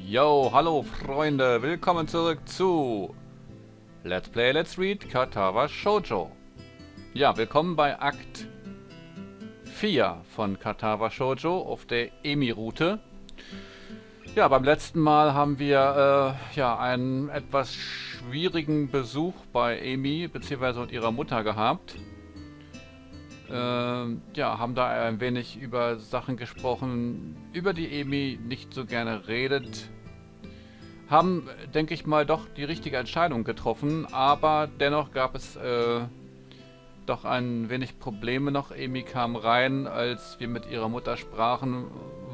Yo, hallo Freunde, willkommen zurück zu Let's Play, Let's Read Katawa Shoujo. Ja, willkommen bei Akt 4 von Katawa Shoujo auf der Emi-Route. Ja, beim letzten Mal haben wir einen etwas schwierigen Besuch bei Emi bzw. und ihrer Mutter gehabt. Haben da ein wenig über Sachen gesprochen, über die Emi nicht so gerne redet. Haben, denke ich mal, doch die richtige Entscheidung getroffen, aber dennoch gab es doch ein wenig Probleme noch. Emi kam rein, als wir mit ihrer Mutter sprachen,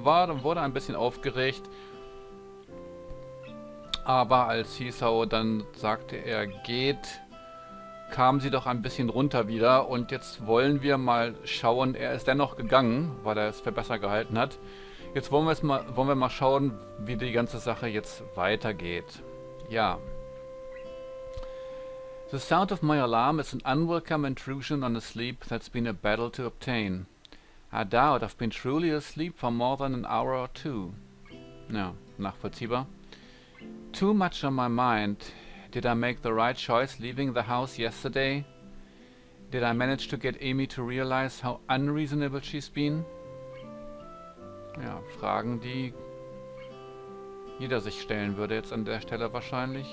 wurde ein bisschen aufgeregt. Aber als Hisao dann sagte, er geht, kam sie doch ein bisschen runter wieder, und jetzt wollen wir mal schauen. Er ist dennoch gegangen, weil er es für besser gehalten hat. Jetzt wollen wir mal schauen, wie die ganze Sache jetzt weitergeht. Ja. The sound of my alarm is an unwelcome intrusion on a sleep that's been a battle to obtain. I doubt I've been truly asleep for more than an hour or two. Ja, nachvollziehbar. Too much on my mind. Did I make the right choice leaving the house yesterday? Did I manage to get Emi to realize how unreasonable she's been? Ja, Fragen, die jeder sich stellen würde jetzt an der Stelle wahrscheinlich.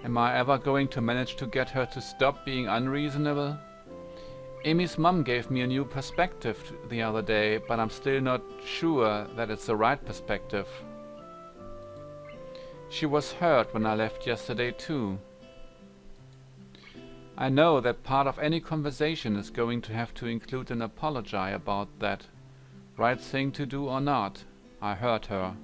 Am I ever going to manage to get her to stop being unreasonable? Emi's mum gave me a new perspective the other day, but I'm still not sure that it's the right perspective. She was hurt when I left yesterday too. I know that part of any conversation is going to have to include an apology about that. Right thing to do or not, I hurt her.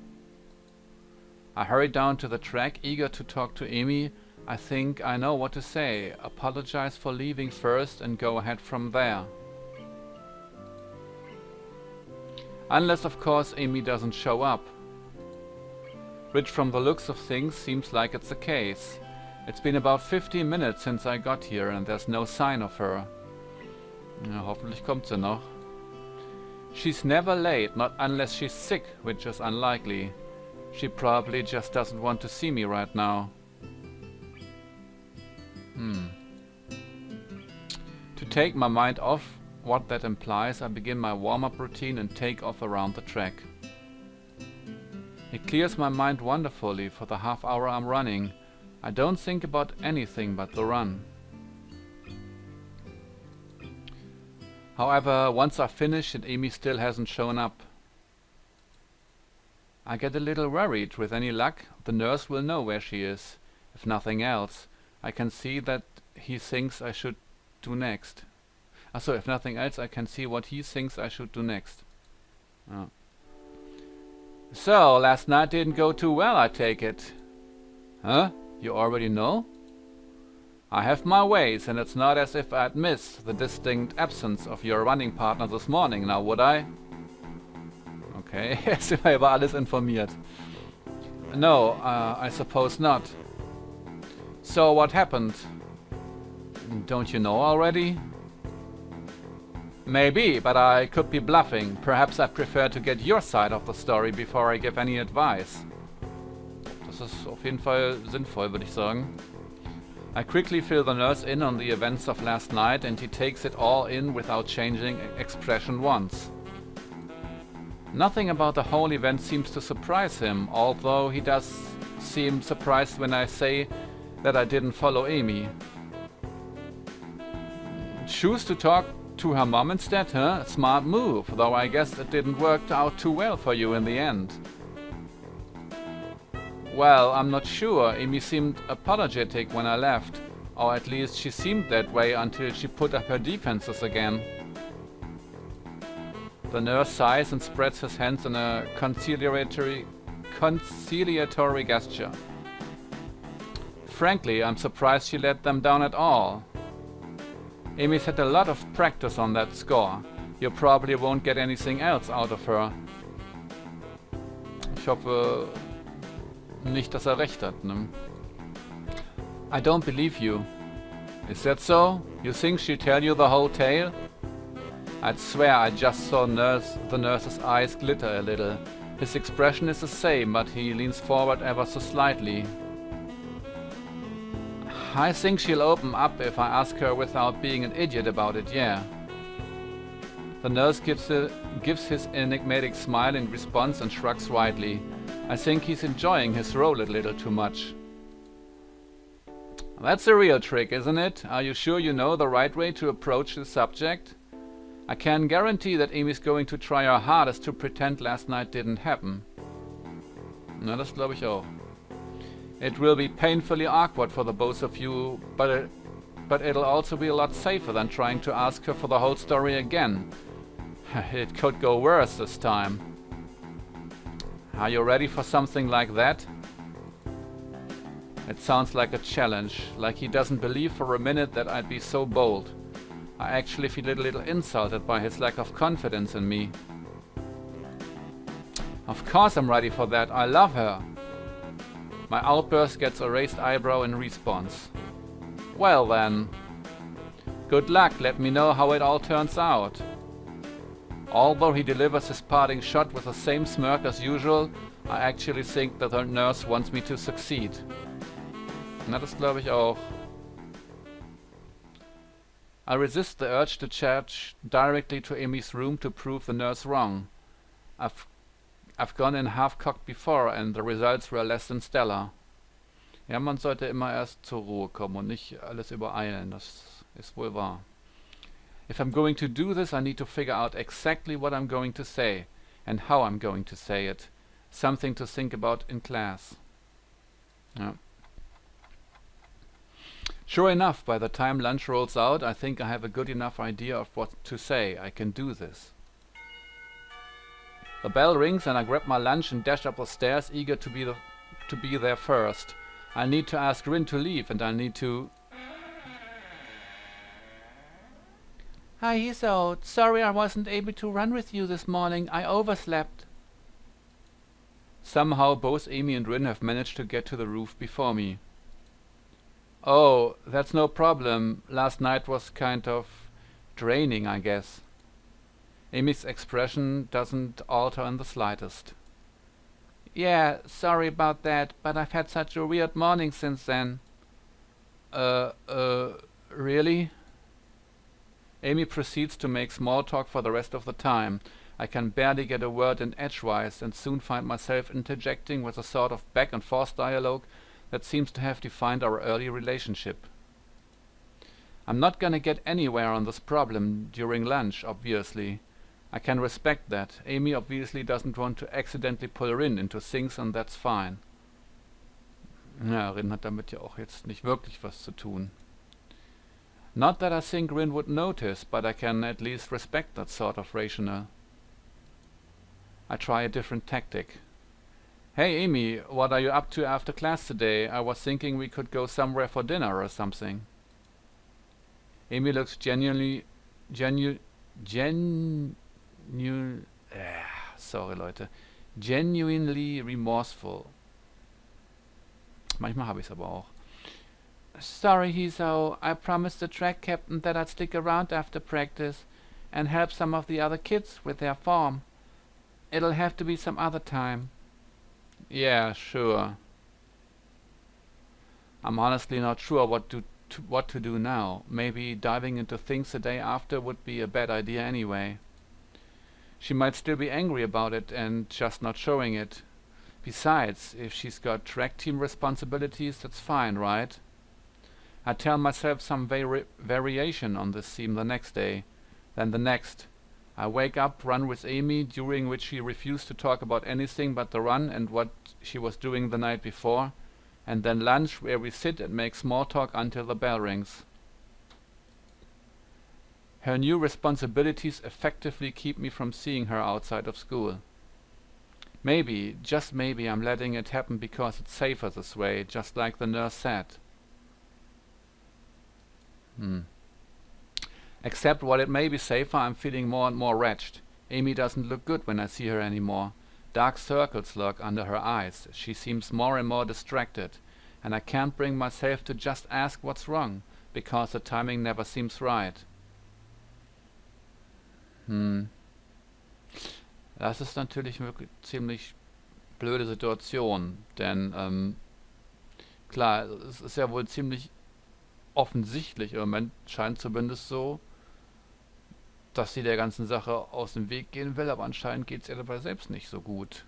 I hurried down to the track, eager to talk to Emi. I think I know what to say. Apologize for leaving first and go ahead from there. Unless, of course, Emi doesn't show up. Which from the looks of things seems like it's the case. It's been about 15 minutes since I got here and there's no sign of her. Ja, hoffentlich kommt sie noch. She's never late, not unless she's sick, which is unlikely. She probably just doesn't want to see me right now. To take my mind off what that implies, I begin my warm-up routine and take off around the track. It clears my mind wonderfully for the half hour I'm running. I don't think about anything but the run. However, once I finish and Emi still hasn't shown up, I get a little worried. With any luck, the nurse will know where she is. If nothing else, I can see that he thinks I should do next. Achso, if nothing else, I can see what he thinks I should do next. Oh. So, last night didn't go too well, I take it. Huh? You already know? I have my ways, and it's not as if I'd missed the distinct absence of your running partner this morning, now would I? Okay, sind wir über alles informiert. No, I suppose not. So, what happened? Don't you know already? Maybe, but I could be bluffing. Perhaps I prefer to get your side of the story before I give any advice. Das ist auf jeden Fall sinnvoll, würde ich sagen. I quickly fill the nurse in on the events of last night, and he takes it all in without changing expression once. Nothing about the whole event seems to surprise him, although he does seem surprised when I say that I didn't follow Emi. Choose to talk to her mom instead, huh? Smart move, though I guess it didn't work out too well for you in the end. Well, I'm not sure. Emi seemed apologetic when I left, or at least she seemed that way until she put up her defenses again. The nurse sighs and spreads his hands in a conciliatory gesture. Frankly, I'm surprised she let them down at all. Emi's had a lot of practice on that score. You probably won't get anything else out of her. Ich hoffe nicht, dass recht hat, ne? I don't believe you. Is that so? You think she'll tell you the whole tale? I'd swear I just saw the nurse's eyes glitter a little. His expression is the same, but he leans forward ever so slightly. I think she'll open up if I ask her without being an idiot about it, yeah. The nurse gives his enigmatic smile in response and shrugs slightly. I think he's enjoying his role a little too much. That's a real trick, isn't it? Are you sure you know the right way to approach the subject? I can guarantee that Amy's going to try her hardest to pretend last night didn't happen. Na, das glaube ich auch. It will be painfully awkward for the both of you, but it'll also be a lot safer than trying to ask her for the whole story again. It could go worse this time. Are you ready for something like that? It sounds like a challenge, like he doesn't believe for a minute that I'd be so bold. I actually feel a little insulted by his lack of confidence in me. Of course I'm ready for that, I love her. My outburst gets a raised eyebrow in response. Well then. Good luck, let me know how it all turns out. Although he delivers his parting shot with the same smirk as usual, I actually think that the nurse wants me to succeed. Na, das glaube ich auch. I resist the urge to charge directly to Amy's room to prove the nurse wrong. I've gone in half-cocked before and the results were less than stellar. Ja, man sollte immer erst zur Ruhe kommen und nicht alles übereilen, das ist wohl wahr. If I'm going to do this, I need to figure out exactly what I'm going to say and how I'm going to say it. Something to think about in class. Ja. Sure enough, by the time lunch rolls out, I think I have a good enough idea of what to say. I can do this. The bell rings and I grab my lunch and dash up the stairs, eager to be there first. I need to ask Rin to leave and I need to... Hi Hisao, sorry I wasn't able to run with you this morning. I overslept. Somehow both Amy and Rin have managed to get to the roof before me. Oh, that's no problem. Last night was kind of draining, I guess. Amy's expression doesn't alter in the slightest. Yeah, sorry about that, but I've had such a weird morning since then. Really? Amy proceeds to make small talk for the rest of the time. I can barely get a word in edgewise and soon find myself interjecting with a sort of back and forth dialogue that seems to have defined our early relationship. I'm not gonna get anywhere on this problem during lunch, obviously. I can respect that. Amy obviously doesn't want to accidentally pull Rin into things and that's fine. Ja, Rin hat damit ja auch jetzt nicht wirklich was zu tun. Not that I think Rin would notice, but I can at least respect that sort of rationale. I try a different tactic. Hey Amy, what are you up to after class today? I was thinking we could go somewhere for dinner or something. Amy looks genuinely remorseful. Manchmal habe ich's aber auch. Sorry, Hisao. I promised the track captain that I'd stick around after practice and help some of the other kids with their form. It'll have to be some other time. Yeah, sure. I'm honestly not sure what to do now. Maybe diving into things the day after would be a bad idea anyway. She might still be angry about it and just not showing it. Besides, if she's got track team responsibilities, that's fine, right? I tell myself some variation on this theme the next day, then the next. I wake up, run with Amy, during which she refused to talk about anything but the run and what she was doing the night before, and then lunch, where we sit and make small talk until the bell rings. Her new responsibilities effectively keep me from seeing her outside of school. Maybe, just maybe, I'm letting it happen because it's safer this way, just like the nurse said. Except while it may be safer, I'm feeling more and more wretched. Amy doesn't look good when I see her anymore. Dark circles lurk under her eyes. She seems more and more distracted, and I can't bring myself to just ask what's wrong, because the timing never seems right. Das ist natürlich wirklich ziemlich blöde Situation, denn klar, es ist ja wohl ziemlich offensichtlich, im Moment scheint zumindest so, dass sie der ganzen Sache aus dem Weg gehen will, aber anscheinend geht es ihr dabei selbst nicht so gut.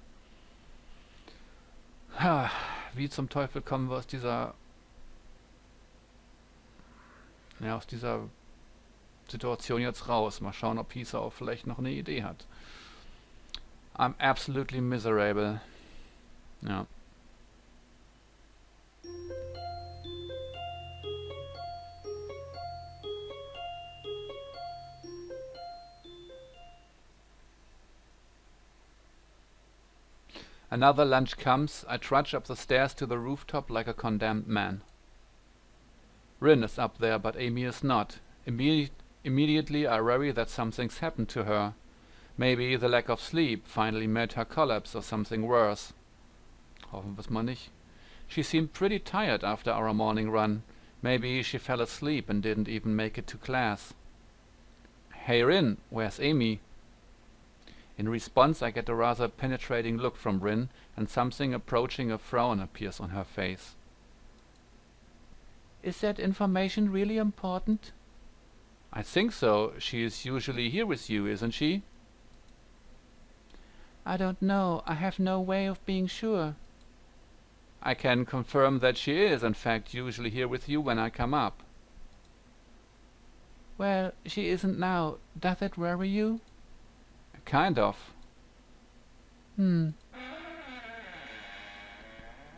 Ha, wie zum Teufel kommen wir aus dieser Situation jetzt raus? Mal schauen, ob Hisao vielleicht noch eine Idee hat. I'm absolutely miserable. Ja. Another lunch comes. I trudge up the stairs to the rooftop like a condemned man. Rin is up there, but Amy is not. Immediately I worry that something's happened to her. Maybe the lack of sleep finally made her collapse or something worse. Hoffen wir's mal nicht. She seemed pretty tired after our morning run. Maybe she fell asleep and didn't even make it to class. Hey Rin, where's Amy? In response I get a rather penetrating look from Rin, and something approaching a frown appears on her face. Is that information really important? I think so. She is usually here with you, isn't she? I don't know. I have no way of being sure. I can confirm that she is, in fact, usually here with you when I come up. Well, she isn't now. Does that worry you? Kind of.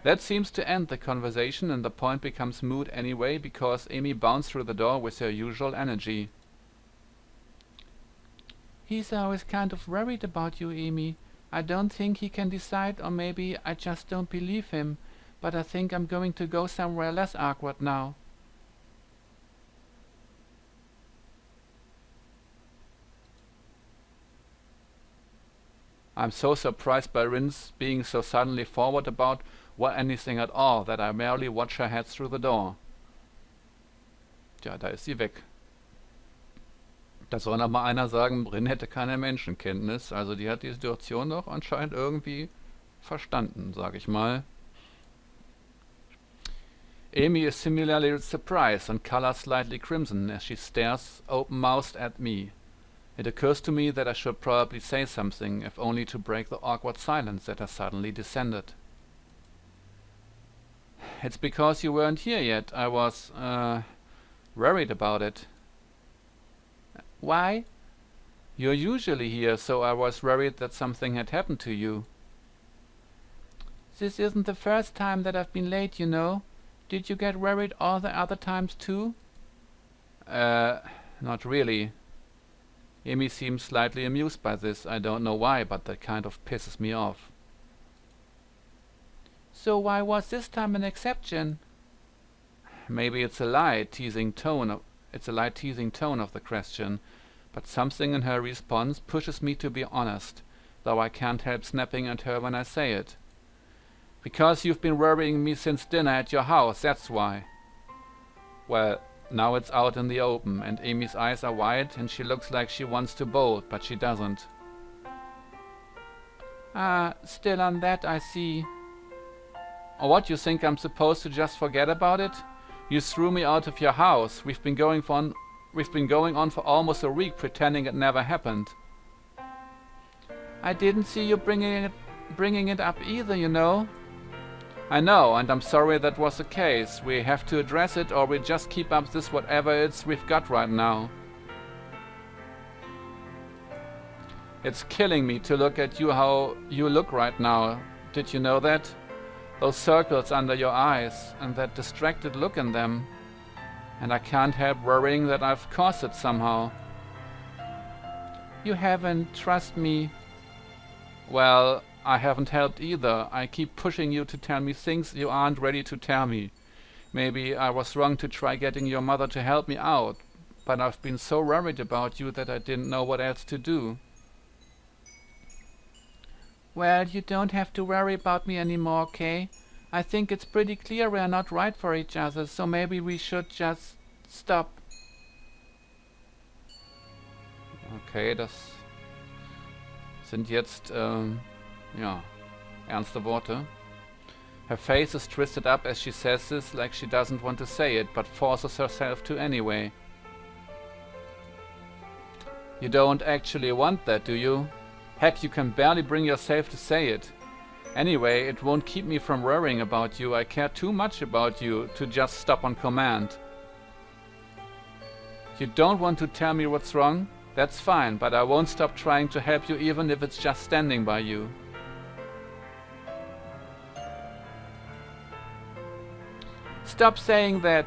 That seems to end the conversation, and the point becomes moot anyway, because Amy bounced through the door with her usual energy. Hisao is kind of worried about you, Amy. I don't think he can decide, or maybe I just don't believe him, but I think I'm going to go somewhere less awkward now. I'm so surprised by Rin's being so suddenly forward about anything at all, that I merely watch her head through the door. Tja, da ist sie weg. Da soll noch mal einer sagen, Rin hätte keine Menschenkenntnis. Also die hat die Situation doch anscheinend irgendwie verstanden, sag ich mal. Amy is similarly surprised and colors slightly crimson as she stares open-mouthed at me. It occurs to me that I should probably say something, if only to break the awkward silence that has suddenly descended. It's because you weren't here yet. I was, worried about it. Why? You're usually here, so I was worried that something had happened to you. This isn't the first time that I've been late, you know. Did you get worried all the other times too? Not really. Amy seems slightly amused by this. I don't know why, but that kind of pisses me off. So why was this time an exception? Maybe it's a light teasing tone of the question, but something in her response pushes me to be honest, though I can't help snapping at her when I say it. Because you've been worrying me since dinner at your house, that's why. Well, now it's out in the open, and Amy's eyes are wide, and she looks like she wants to bolt, but she doesn't. Ah, still on that, I see. Or what, you think I'm supposed to just forget about it? You threw me out of your house. We've been going on for almost a week pretending it never happened. I didn't see you bringing it up either, you know. I know, and I'm sorry that was the case. We have to address it, or we just keep up this whatever it's we've got right now. It's killing me to look at you how you look right now. Did you know that? Those circles under your eyes, and that distracted look in them. And I can't help worrying that I've caused it somehow. You haven't, trust me. Well, I haven't helped either. I keep pushing you to tell me things you aren't ready to tell me. Maybe I was wrong to try getting your mother to help me out, but I've been so worried about you that I didn't know what else to do. Well, you don't have to worry about me anymore, okay? I think it's pretty clear we're not right for each other, so maybe we should just stop. Okay, das sind jetzt, ja, ernste Worte. Her face is twisted up as she says this, like she doesn't want to say it, but forces herself to anyway. You don't actually want that, do you? Heck, you can barely bring yourself to say it. Anyway, it won't keep me from worrying about you. I care too much about you to just stop on command. You don't want to tell me what's wrong? That's fine, but I won't stop trying to help you even if it's just standing by you. Stop saying that!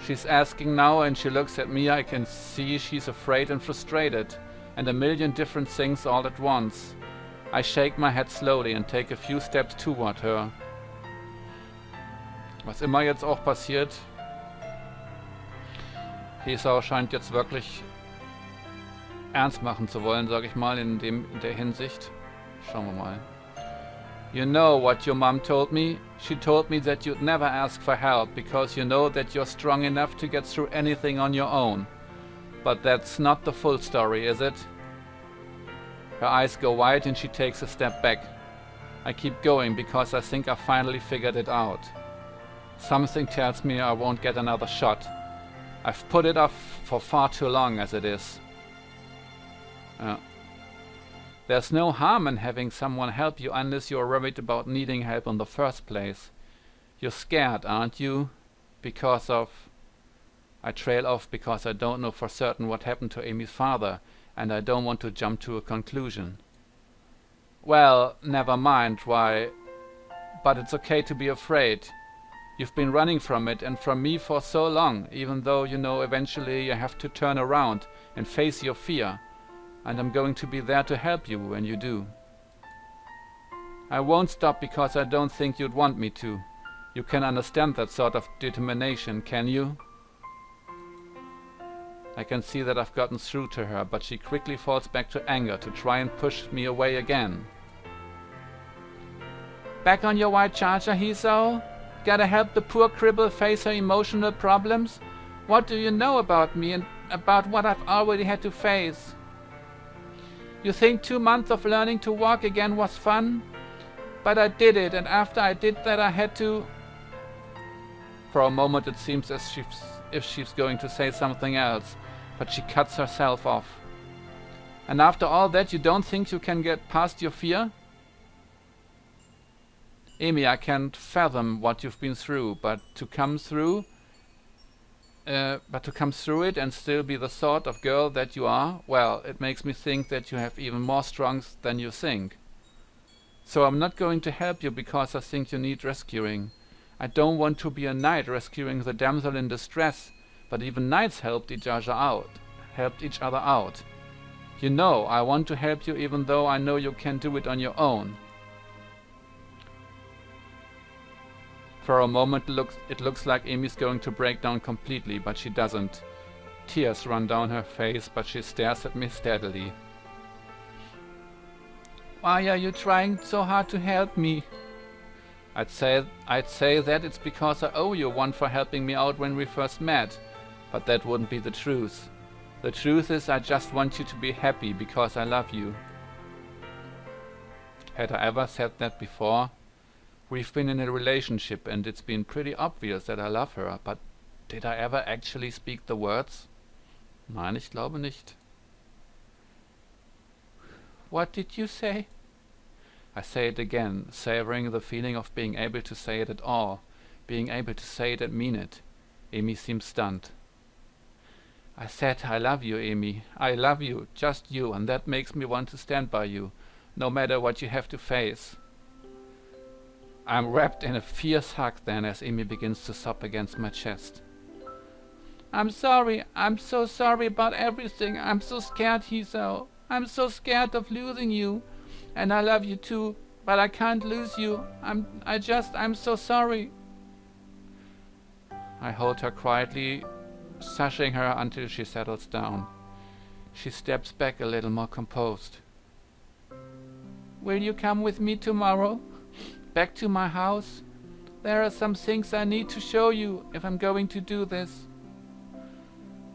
She's asking now and she looks at me. I can see she's afraid and frustrated, and a million different things all at once. I shake my head slowly and take a few steps toward her. Was immer jetzt auch passiert, Hisao scheint jetzt wirklich ernst machen zu wollen, sag ich mal, in der Hinsicht. Schauen wir mal. You know what your mom told me? She told me that you'd never ask for help because you know that you're strong enough to get through anything on your own. But that's not the full story, is it? Her eyes go wide and she takes a step back. I keep going because I think I finally figured it out. Something tells me I won't get another shot. I've put it off for far too long as it is. There's no harm in having someone help you unless you're worried about needing help in the first place. You're scared, aren't you? Because of... I trail off because I don't know for certain what happened to Amy's father, and I don't want to jump to a conclusion. Well, never mind, why... But it's okay to be afraid. You've been running from it and from me for so long, even though you know eventually you have to turn around and face your fear. And I'm going to be there to help you when you do. I won't stop because I don't think you'd want me to. You can understand that sort of determination, can you? I can see that I've gotten through to her, but she quickly falls back to anger to try and push me away again. Back on your white charger, Hisao? Gotta help the poor cripple face her emotional problems? What do you know about me and about what I've already had to face? You think 2 months of learning to walk again was fun? But I did it, and after I did that I had to... For a moment it seems as if she's going to say something else, but she cuts herself off. And after all that you don't think you can get past your fear? Amy, I can't fathom what you've been through, but to come through it and still be the sort of girl that you are, well, it makes me think that you have even more strongs than you think. So I'm not going to help you because I think you need rescuing. I don't want to be a knight rescuing the damsel in distress, but even knights helped each other out. You know, I want to help you even though I know you can't do it on your own. For a moment it looks like Amy's going to break down completely, but she doesn't. Tears run down her face, but she stares at me steadily. Why are you trying so hard to help me? I'd say that it's because I owe you one for helping me out when we first met, but that wouldn't be the truth. The truth is I just want you to be happy because I love you. Had I ever said that before? We've been in a relationship and it's been pretty obvious that I love her, but did I ever actually speak the words? Nein, ich glaube nicht. What did you say? I say it again, savoring the feeling of being able to say it at all, being able to say it and mean it. Amy seems stunned. I said I love you, Amy. I love you, just you, and that makes me want to stand by you, no matter what you have to face. I'm wrapped in a fierce hug then as Amy begins to sob against my chest. I'm sorry. I'm so sorry about everything. I'm so scared, Hisao. I'm so scared of losing you. And I love you too, but I can't lose you. I'm so sorry. I hold her quietly, shushing her until she settles down. She steps back a little more composed. Will you come with me tomorrow? Back to my house? There are some things I need to show you if I'm going to do this.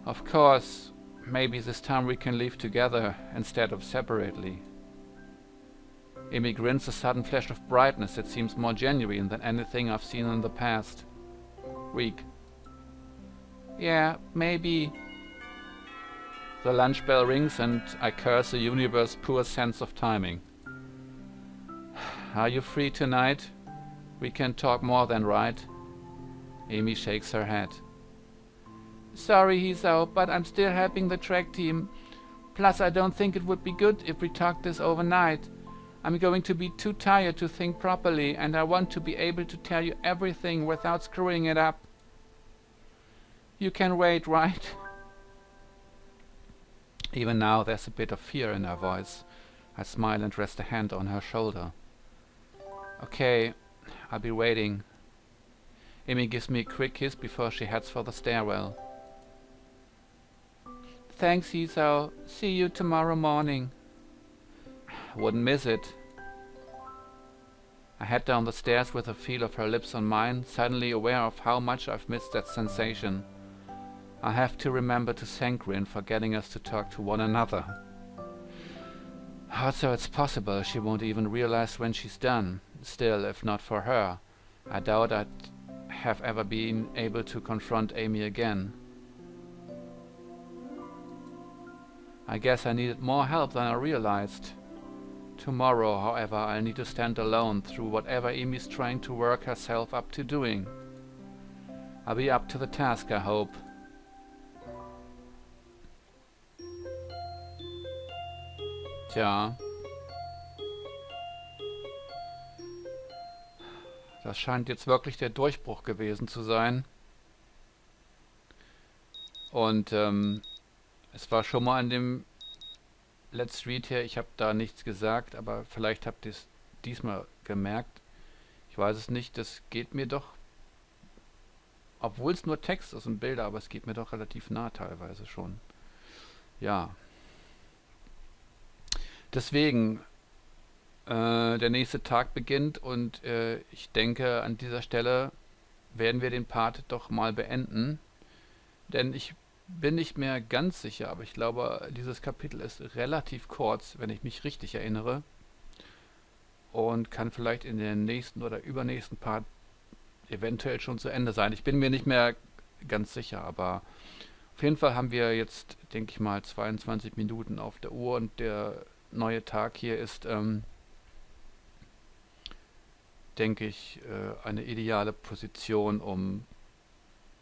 Of course, maybe this time we can leave together instead of separately. Amy grins, a sudden flash of brightness that seems more genuine than anything I've seen in the past. Weak. Yeah, maybe. The lunch bell rings and I curse the universe's poor sense of timing. Are you free tonight? We can talk more than, right? Amy shakes her head. Sorry, Hisao, but I'm still helping the track team. Plus, I don't think it would be good if we talked this overnight. I'm going to be too tired to think properly, and I want to be able to tell you everything without screwing it up. You can wait, right? Even now, there's a bit of fear in her voice. I smile and rest a hand on her shoulder. Okay, I'll be waiting. Amy gives me a quick kiss before she heads for the stairwell. Thanks, Hisao. See you tomorrow morning. Wouldn't miss it. I head down the stairs with a feel of her lips on mine, suddenly aware of how much I've missed that sensation. I have to remember to thank Rin for getting us to talk to one another. Also, it's possible she won't even realize when she's done. Still, if not for her, I doubt I'd have ever been able to confront Amy again. I guess I needed more help than I realized. Tomorrow, however, I'll need to stand alone through whatever Amy's trying to work herself up to doing. I'll be up to the task, I hope. Tja. Das scheint jetzt wirklich der Durchbruch gewesen zu sein. Und es war schon mal an dem Let's Read hier, ich habe da nichts gesagt, aber vielleicht habt ihr es diesmal gemerkt. Ich weiß es nicht, das geht mir doch, obwohl es nur Text ist und Bilder, aber es geht mir doch relativ nah teilweise schon. Ja. Deswegen, der nächste Tag beginnt und ich denke, an dieser Stelle werden wir den Part doch mal beenden. Denn ich bin nicht mehr ganz sicher, aber ich glaube, dieses Kapitel ist relativ kurz, wenn ich mich richtig erinnere. Und kann vielleicht in den nächsten oder übernächsten Part eventuell schon zu Ende sein. Ich bin mir nicht mehr ganz sicher, aber auf jeden Fall haben wir jetzt, denke ich mal, 22 Minuten auf der Uhr und der neue Tag hier ist, denke ich, eine ideale Position, um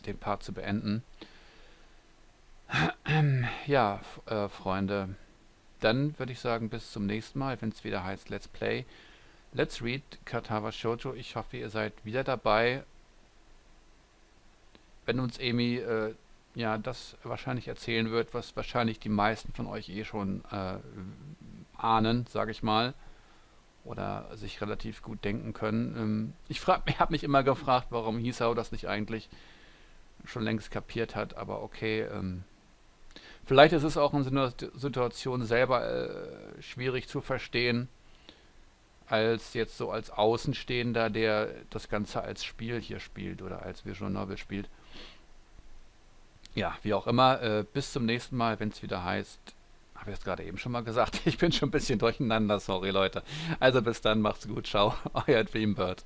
den Part zu beenden. Ja, Freunde, dann würde ich sagen, bis zum nächsten Mal, wenn es wieder heißt Let's Play, Let's Read Katawa Shoujo. Ich hoffe, ihr seid wieder dabei, wenn uns Amy ja, das wahrscheinlich erzählen wird, was wahrscheinlich die meisten von euch eh schon ahnen, sage ich mal, oder sich relativ gut denken können. Ich habe mich immer gefragt, warum Hisao das nicht eigentlich schon längst kapiert hat, aber okay, vielleicht ist es auch in so einer Situation selber schwierig zu verstehen, als jetzt so als Außenstehender, der das Ganze als Spiel hier spielt oder als Visual Novel spielt. Ja, wie auch immer, bis zum nächsten Mal, wenn es wieder heißt, habe ich es gerade eben schon mal gesagt, ich bin schon ein bisschen durcheinander, sorry Leute. Also bis dann, macht's gut, ciao, euer Dreambird.